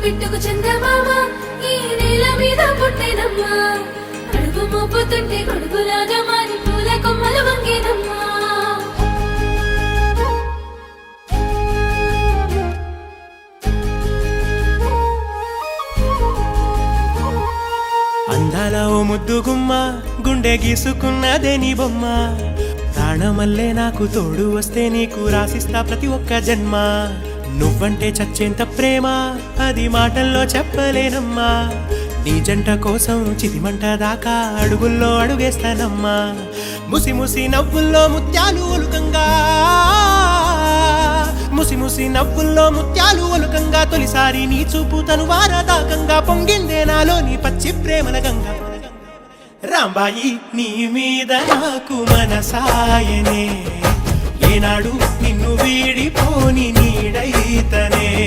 పిట్టుకు చందమామ ఈ నేల మీద పుట్టెనమ్మా అడుగు మోపుతుంటే గొడుగులాగా మారి పూల కొమ్మలు వంగేనమ్మా అందాల ఓ ముద్దు గుమ్మ గుండె గీసుకున్నదే నీ బొమ్మ ప్రాణమల్లే నాకు తోడు వస్తే నీకు రాసిస్తా ప్రతి ఒక్క జన్మ నువ్వంటే చచ్చేంత ప్రేమ అది మాటల్లో చెప్పలేనమ్మా నీ జంట కోసం చితిమంట దాకా అడుగుల్లో అడుగేస్తానమ్మా ముసి ముసి నవ్వుల్లో ముత్యాలు ఒలుకంగా ముసి ముసి నవ్వుల్లో ముత్యాలు ఒలుకంగా తొలిసారి నీ చూపు తను వారదాకంగా పొంగిందే నాలో నీ పచ్చి ప్రేమల గంగా రాంబాయి నీ మీద నాకు మనసాయనే ఏనాడు నిన్ను వీడిపోని నీడైతనే